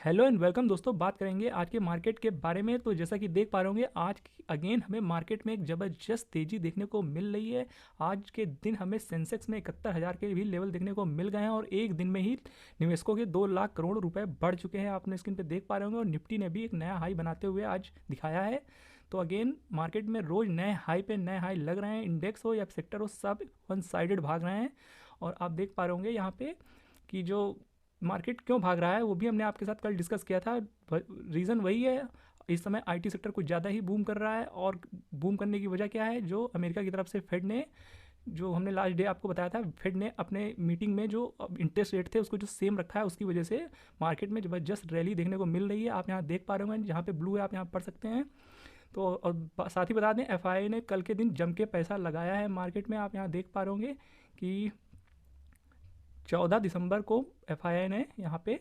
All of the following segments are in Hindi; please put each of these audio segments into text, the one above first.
हेलो एंड वेलकम दोस्तों। बात करेंगे आज के मार्केट के बारे में। तो जैसा कि देख पा रहे होंगे आज अगेन हमें मार्केट में एक ज़बरदस्त तेज़ी देखने को मिल रही है। आज के दिन हमें सेंसेक्स में 71,000 के भी लेवल देखने को मिल गए हैं और एक दिन में ही निवेशकों के 2 लाख करोड़ रुपए बढ़ चुके हैं, आपने स्क्रीन पे देख पा रहे होंगे। और निफ्टी ने भी एक नया हाई बनाते हुए आज दिखाया है। तो अगेन मार्केट में रोज़ नए हाई पे नए हाई लग रहे हैं। इंडेक्स हो या सेक्टर हो, सब वन साइडेड भाग रहे हैं। और आप देख पा रहे होंगे यहाँ पे कि जो मार्केट क्यों भाग रहा है वो भी हमने आपके साथ कल डिस्कस किया था। रीज़न वही है, इस समय आईटी सेक्टर कुछ ज़्यादा ही बूम कर रहा है। और बूम करने की वजह क्या है, जो अमेरिका की तरफ से फेड ने, जो हमने लास्ट डे आपको बताया था, फेड ने अपने मीटिंग में जो इंटरेस्ट रेट थे उसको जो सेम रखा है, उसकी वजह से मार्केट में ज़बरदस्त रैली देखने को मिल रही है। आप यहाँ देख पा रहे होंगे, जहाँ पे ब्लू है आप यहाँ पढ़ सकते हैं। तो और साथ ही बता दें, एफआईआई ने कल के दिन जम के पैसा लगाया है मार्केट में। आप यहाँ देख पा रहे होंगे कि 14 दिसंबर को एफआईआई ने यहाँ पे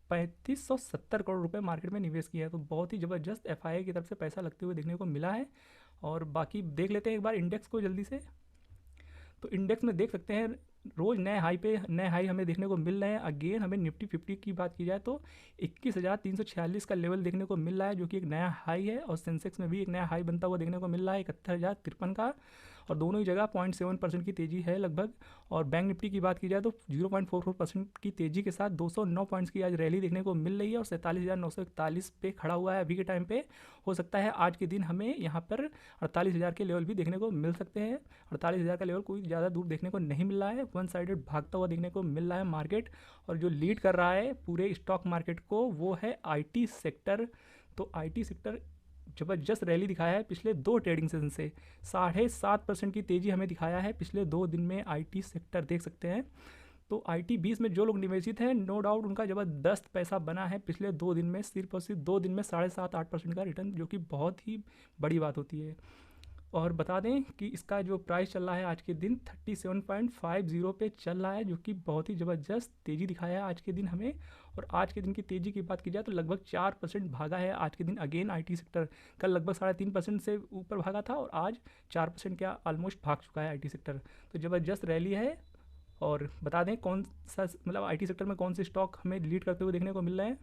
3570 करोड़ रुपए मार्केट में निवेश किया है। तो बहुत ही ज़बरदस्त एफआईआई की तरफ से पैसा लगते हुए देखने को मिला है। और बाकी देख लेते हैं एक बार इंडेक्स को जल्दी से। तो इंडेक्स में देख सकते हैं रोज़ नए हाई पे नए हाई हमें देखने को मिल रहे हैं। अगेन हमें निफ्टी 50 की बात की जाए तो 21,346 का लेवल देखने को मिल रहा है, जो कि एक नया हाई है। और सेंसेक्स में भी एक नया हाई बनता हुआ देखने को मिल रहा है 71,053 का। और दोनों ही जगह 0.7% की तेज़ी है लगभग। और बैंक निफ्टी की बात की जाए तो 0.44% की तेज़ी के साथ 209 पॉइंट्स की आज रैली देखने को मिल रही है और 47,941 पे खड़ा हुआ है अभी के टाइम पे। हो सकता है आज के दिन हमें यहाँ पर 48,000 के लेवल भी देखने को मिल सकते हैं। 48,000 का लेवल कोई ज़्यादा दूर देखने को नहीं मिल रहा है, वन साइडेड भागता हुआ देखने को मिल रहा है मार्केट। और जो लीड कर रहा है पूरे स्टॉक मार्केट को वो है आईटी सेक्टर। तो आईटी सेक्टर जबरदस्त रैली दिखाया है पिछले 2 ट्रेडिंग सेशन से। 7.5% की तेज़ी हमें दिखाया है पिछले 2 दिन में आईटी सेक्टर, देख सकते हैं। तो आईटी 20 में जो लोग निवेशित हैं, नो डाउट उनका ज़बरदस्त पैसा बना है पिछले 2 दिन में। सिर्फ और सिर्फ 2 दिन में 7.5-8% का रिटर्न, जो कि बहुत ही बड़ी बात होती है। और बता दें कि इसका जो प्राइस चल रहा है आज के दिन 37.50 पे चल रहा है, जो कि बहुत ही ज़बरदस्त तेज़ी दिखाया है आज के दिन हमें। और आज के दिन की तेज़ी की बात की जाए तो लगभग 4% भागा है आज के दिन अगेन आईटी सेक्टर। कल लगभग 3.5% से ऊपर भागा था और आज 4% का ऑलमोस्ट भाग चुका है आईटी सेक्टर। तो ज़बरदस्त रैली है। और बता दें कौन सा, मतलब आईटी सेक्टर में कौन से स्टॉक हमें लीड करते हुए देखने को मिल रहे हैं।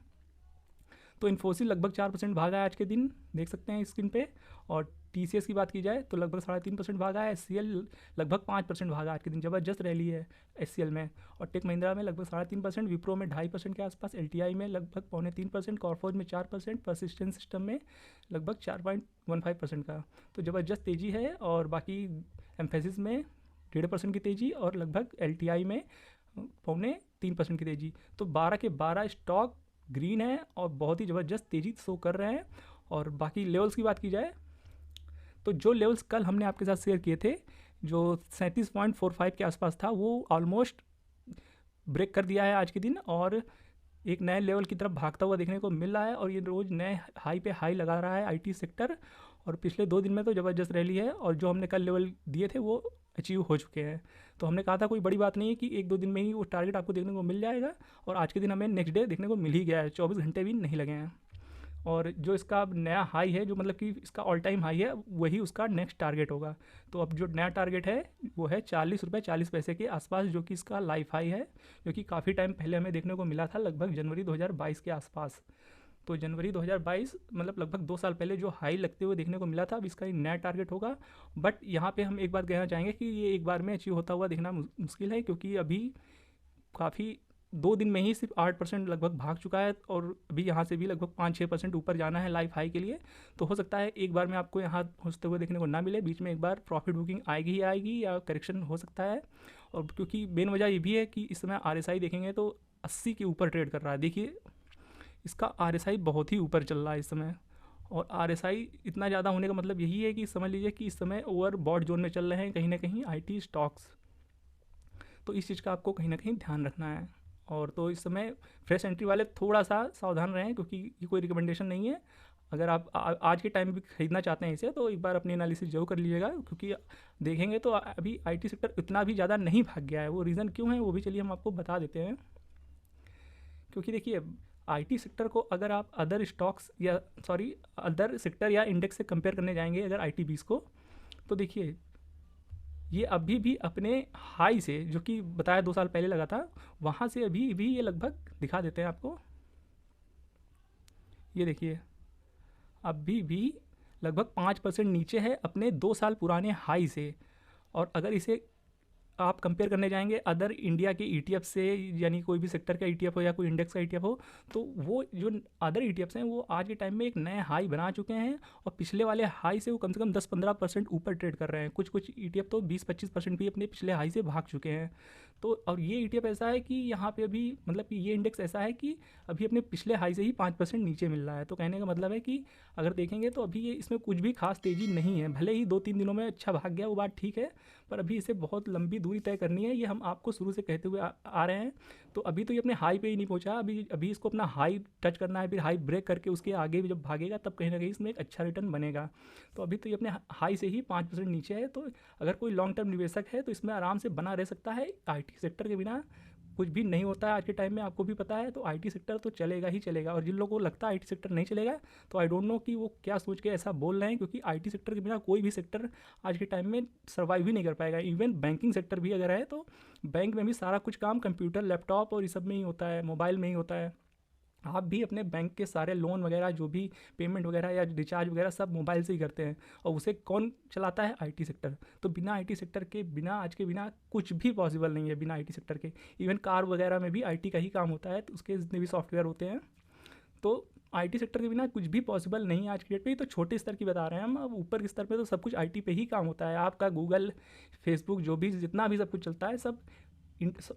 तो इन्फोसिस लगभग 4% भागा है आज के दिन, देख सकते हैं स्क्रीन पे। और टीसीएस की बात की जाए तो लगभग 3.5% भागा है। एचसीएल लगभग 5% भागा आज के दिन, ज़बरदस्त रैली है एचसीएल में। और टेक महिंद्रा में लगभग 3.5%, विप्रो में 2.5% के आसपास, एलटीआई में लगभग 2.25%, कॉर्फोज में 4%, परसिस्टेंट सिस्टम में लगभग 4.15% का। तो ज़बरदस्त तेज़ी है। और बाकी एम्फेसिस में 1.5% की तेज़ी और लगभग एलटीआई में 2.25% की तेज़ी। तो 12 के 12 स्टॉक ग्रीन है और बहुत ही ज़बरदस्त तेज़ी शो कर रहे हैं। और बाकी लेवल्स की बात की जाए तो जो लेवल्स कल हमने आपके साथ शेयर किए थे, जो 37.45 के आसपास था, वो ऑलमोस्ट ब्रेक कर दिया है आज के दिन और एक नए लेवल की तरफ भागता हुआ देखने को मिल रहा है। और ये रोज़ नए हाई पे हाई लगा रहा है आईटी सेक्टर। और पिछले 2 दिन में तो ज़बरदस्त रैली है और जो हमने कल लेवल दिए थे वो अचीव हो चुके हैं। तो हमने कहा था कोई बड़ी बात नहीं है कि 1-2 दिन में ही वो टारगेट आपको देखने को मिल जाएगा। और आज के दिन हमें नेक्स्ट डे देखने को मिल ही गया है, 24 घंटे भी नहीं लगे हैं। और जो इसका अब नया हाई है, जो मतलब कि इसका ऑल टाइम हाई है, वही उसका नेक्स्ट टारगेट होगा। तो अब जो नया टारगेट है वो है 40 रुपये 40 पैसे के आसपास, जो कि इसका लाइफ हाई है, जो कि काफ़ी टाइम पहले हमें देखने को मिला था, लगभग जनवरी 2022 के आसपास। तो जनवरी 2022 मतलब लगभग 2 साल पहले जो हाई लगते हुए देखने को मिला था, अब इसका नया टारगेट होगा। बट यहाँ पे हम एक बात कहना चाहेंगे कि ये एक बार में अचीव होता हुआ देखना मुश्किल है, क्योंकि अभी काफ़ी 2 दिन में ही सिर्फ 8% लगभग भाग चुका है और अभी यहाँ से भी लगभग 5-6% ऊपर जाना है लाइफ हाई के लिए। तो हो सकता है एक बार में आपको यहाँ पहुँचते हुए देखने को ना मिले, बीच में एक बार प्रॉफिट बुकिंग आएगी ही आएगी या करेक्शन हो सकता है। और क्योंकि मेन वजह ये भी है कि इस समय आरएसआई देखेंगे तो 80 के ऊपर ट्रेड कर रहा है। देखिए इसका आरएसआई बहुत ही ऊपर चल रहा है इस समय। और आरएसआई इतना ज़्यादा होने का मतलब यही है कि समझ लीजिए कि इस समय ओवर बॉट जोन में चल रहे हैं कहीं ना कहीं आईटी स्टॉक्स। तो इस चीज़ का आपको कहीं ना कहीं ध्यान रखना है। और तो इस समय फ्रेश एंट्री वाले थोड़ा सा सावधान रहें, क्योंकि ये कोई रिकमेंडेशन नहीं है। अगर आप आज के टाइम में भी खरीदना चाहते हैं इसे, तो एक बार अपनी एनालिसिस जरूर कर लीजिएगा, क्योंकि देखेंगे तो अभी आईटी सेक्टर इतना भी ज़्यादा नहीं भाग गया है। वो रीज़न क्यों है वो भी चलिए हम आपको बता देते हैं। क्योंकि देखिए आईटी सेक्टर को अगर आप अदर स्टॉक्स या अदर सेक्टर या इंडेक्स से कंपेयर करने जाएंगे अगर आईटी 20 को, तो देखिए ये अभी भी अपने हाई से, जो कि बताया 2 साल पहले लगा था, वहाँ से अभी भी ये लगभग दिखा देते हैं आपको। ये देखिए अभी भी लगभग 5% नीचे है अपने 2 साल पुराने हाई से। और अगर इसे आप कंपेयर करने जाएंगे अदर इंडिया के ईटीएफ से, यानी कोई भी सेक्टर का ईटीएफ हो या कोई इंडेक्स का ईटीएफ हो, तो वो जो अदर ईटीएफ्स हैं वो आज के टाइम में एक नए हाई बना चुके हैं और पिछले वाले हाई से वो कम से कम 10-15% ऊपर ट्रेड कर रहे हैं। कुछ कुछ ईटीएफ तो 20-25% भी अपने पिछले हाई से भाग चुके हैं। तो और ये ईटीएफ ऐसा है कि यहाँ पे अभी मतलब कि ये इंडेक्स ऐसा है कि अभी अपने पिछले हाई से ही 5% नीचे मिल रहा है। तो कहने का मतलब है कि अगर देखेंगे तो अभी ये इसमें कुछ भी खास तेज़ी नहीं है। भले ही 2-3 दिनों में अच्छा भाग गया वो बात ठीक है, पर अभी इसे बहुत लंबी दूरी तय करनी है, ये हम आपको शुरू से कहते हुए आ रहे हैं। तो अभी तो ये अपने हाई पे ही नहीं पहुंचा, अभी अभी इसको अपना हाई टच करना है, फिर हाई ब्रेक करके उसके आगे भी जब भागेगा तब कहीं ना कहीं इसमें एक अच्छा रिटर्न बनेगा। तो अभी तो ये अपने हाई से ही 5% नीचे है। तो अगर कोई लॉन्ग टर्म निवेशक है तो इसमें आराम से बना रह सकता है। आईटी सेक्टर के बिना कुछ भी नहीं होता है आज के टाइम में, आपको भी पता है। तो आईटी सेक्टर तो चलेगा ही चलेगा। और जिन लोगों को लगता है आईटी सेक्टर नहीं चलेगा तो आई डोंट नो कि वो क्या सोच के ऐसा बोल रहे हैं, क्योंकि आईटी सेक्टर के बिना कोई भी सेक्टर आज के टाइम में सर्वाइव ही नहीं कर पाएगा। इवन बैंकिंग सेक्टर भी अगर है तो बैंक में भी सारा कुछ काम कंप्यूटर, लैपटॉप और ये सब में ही होता है, मोबाइल में ही होता है। आप भी अपने बैंक के सारे लोन वगैरह जो भी पेमेंट वगैरह या रिचार्ज वगैरह सब मोबाइल से ही करते हैं, और उसे कौन चलाता है? IT sector. तो बिना आईटी सेक्टर के बिना आज के बिना कुछ भी पॉसिबल नहीं है बिना आईटी सेक्टर के। इवन कार वगैरह में भी आईटी का ही काम होता है, तो उसके जितने भी सॉफ्टवेयर होते हैं। तो आईटी सेक्टर के बिना कुछ भी पॉसिबल नहीं है आज की डेट पे। ये तो छोटे स्तर की बता रहे हैं हम, अब ऊपर के स्तर पे तो सब कुछ आईटी पे ही काम होता है। आपका गूगल, फेसबुक, जो भी जितना भी सब कुछ चलता है सब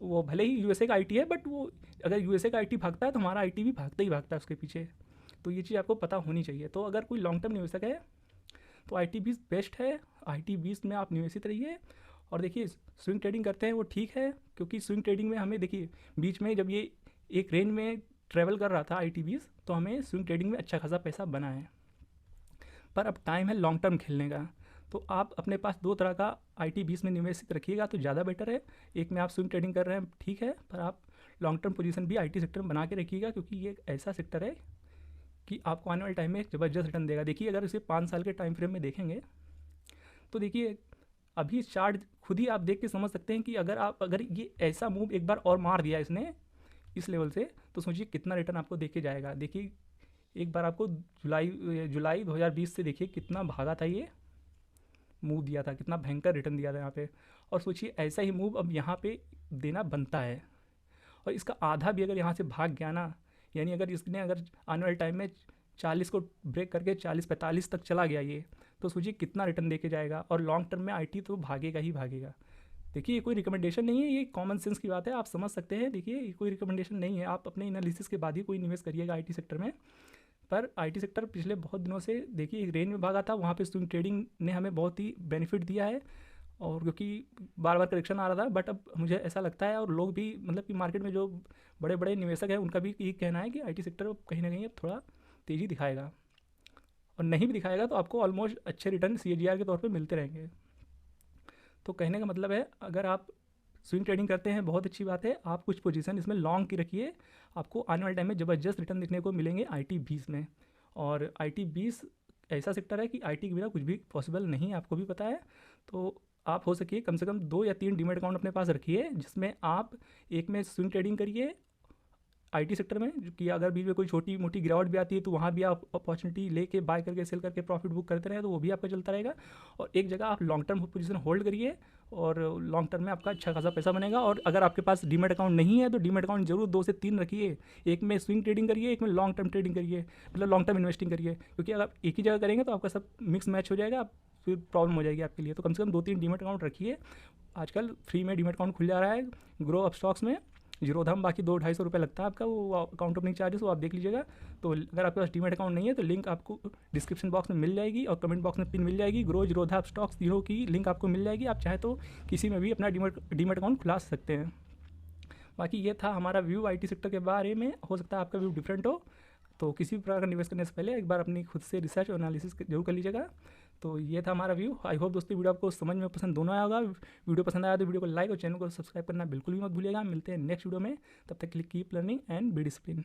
वो भले ही यूएसए का आईटी है, बट वो अगर यूएसए का आईटी भागता है तो हमारा आईटी भी भागता ही भागता है उसके पीछे। तो ये चीज़ आपको पता होनी चाहिए। तो अगर कोई लॉन्ग टर्म निवेशक है तो आईटी बीस बेस्ट है। आईटी बीस में आप निवेशित रहिए। और देखिए स्विंग ट्रेडिंग करते हैं वो ठीक है, क्योंकि स्विंग ट्रेडिंग में हमें देखिए बीच में जब ये एक रेंज में ट्रेवल कर रहा था आईटी बीस, तो हमें स्विंग ट्रेडिंग में अच्छा खासा पैसा बना है। पर अब टाइम है लॉन्ग टर्म खेलने का। तो आप अपने पास 2 तरह का आईटी बीस में निवेशित रखिएगा तो ज़्यादा बेटर है। एक में आप स्विंग ट्रेडिंग कर रहे हैं ठीक है, पर आप लॉन्ग टर्म पोजीशन भी आईटी सेक्टर में बना के रखिएगा, क्योंकि ये एक ऐसा सेक्टर है कि आपको आने वाले टाइम में एक ज़बरदस्त रिटर्न देगा। देखिए अगर इसे 5 साल के टाइम फ्रेम में देखेंगे तो देखिए अभी चार्ट खुद ही आप देख के समझ सकते हैं कि अगर ये ऐसा मूव एक बार और मार दिया इसने इस लेवल से, तो सोचिए कितना रिटर्न आपको देके जाएगा। देखिए एक बार आपको जुलाई 2020 से देखिए कितना भागा था, ये मूव दिया था, कितना भयंकर रिटर्न दिया था यहाँ पे। और सोचिए ऐसा ही मूव अब यहाँ पे देना बनता है। और इसका आधा भी अगर यहाँ से भाग गया ना, यानी अगर इसने अगर आने वाले टाइम में 40 को ब्रेक करके 40-45 तक चला गया ये, तो सोचिए कितना रिटर्न देके जाएगा। और लॉन्ग टर्म में आईटी तो भागेगा ही भागेगा। देखिए ये कोई रिकमेंडेशन नहीं है, ये कॉमन सेंस की बात है, आप समझ सकते हैं। देखिए ये कोई रिकमेंडेशन नहीं है, आप अपने एनालिसिस के बाद ही कोई निवेश करिएगा आईटी सेक्टर में। पर आईटी सेक्टर पिछले बहुत दिनों से देखिए एक रेंज में भागा था, वहाँ पे स्विंग ट्रेडिंग ने हमें बहुत ही बेनिफिट दिया है। और क्योंकि बार बार करेक्शन आ रहा था, बट अब मुझे ऐसा लगता है और लोग भी मतलब कि मार्केट में जो बड़े बड़े निवेशक हैं उनका भी यही कहना है कि आईटी सेक्टर कहीं ना कहीं अब थोड़ा तेज़ी दिखाएगा। और नहीं भी दिखाएगा तो आपको ऑलमोस्ट अच्छे रिटर्न सीएजीआर के तौर पे मिलते रहेंगे। तो कहने का मतलब है अगर आप स्विंग ट्रेडिंग करते हैं बहुत अच्छी बात है, आप कुछ पोजीशन इसमें लॉन्ग की रखिए, आपको आने वाले टाइम में ज़बरदस्त रिटर्न देखने को मिलेंगे आईटी बीस में। और आईटी बीस ऐसा सेक्टर है कि आईटी के बिना कुछ भी पॉसिबल नहीं है, आपको भी पता है। तो आप हो सके कम से कम 2 या 3 डीमेट अकाउंट अपने पास रखिए, जिसमें आप एक में स्विंग ट्रेडिंग करिए आईटी सेक्टर में, कि अगर बीच में कोई छोटी मोटी गिरावट भी आती है तो वहाँ भी आप अपॉर्चुनिटी लेके बाय करके सेल करके प्रॉफिट बुक करते रहे, तो वो भी आपका चलता रहेगा। और एक जगह आप लॉन्ग टर्म पोजीशन होल्ड करिए और लॉन्ग टर्म में आपका अच्छा खासा पैसा बनेगा। और अगर आपके पास डीमेट अकाउंट नहीं है तो डीमेट अकाउंट जरूर 2 से 3 रखिए, एक में स्विंग ट्रेडिंग करिए, एक में लॉन्ग टर्म ट्रेडिंग करिए, मतलब लॉन्ग टर्म इन्वेस्टिंग करिए। क्योंकि अगर आप एक ही जगह करेंगे तो आपका सब मिक्स मैच हो जाएगा, फिर प्रॉब्लम हो जाएगी आपके लिए। तो कम से कम 2-3 डीमेट अकाउंट रखिए। आजकल फ्री में डीमेट अकाउंट खुल जा रहा है ग्रो अप स्टॉक्स में, जीरोधम, बाकी 200-250 रुपये लगता है आपका वो अकाउंट ओपनिंग चार्जेस, वो आप देख लीजिएगा। तो अगर आपके पास डीमेट अकाउंट नहीं है तो लिंक आपको डिस्क्रिप्शन बॉक्स में मिल जाएगी और कमेंट बॉक्स में पिन मिल जाएगी। ग्रो जीरोधा स्टॉक्स जीरो की लिंक आपको मिल जाएगी, आप चाहे तो किसी में भी अपना डीमेट अकाउंट खुला सकते हैं। बाकी ये था हमारा व्यू आईटी सेक्टर के बारे में, हो सकता है आपका व्यू डिफरेंट हो। तो किसी भी प्रकार का निवेश करने से पहले एक बार अपनी खुद से रिसर्च और एनालिसिस जरूर कर लीजिएगा। तो ये था हमारा व्यू। आई होप दोस्तों वीडियो आपको समझ में पसंद दोनों आया होगा। वीडियो पसंद आया तो वीडियो को लाइक और चैनल को सब्सक्राइब करना बिल्कुल भी मत भूलिएगा। मिलते हैं नेक्स्ट वीडियो में, तब तक के लिए keep learning and be discipline.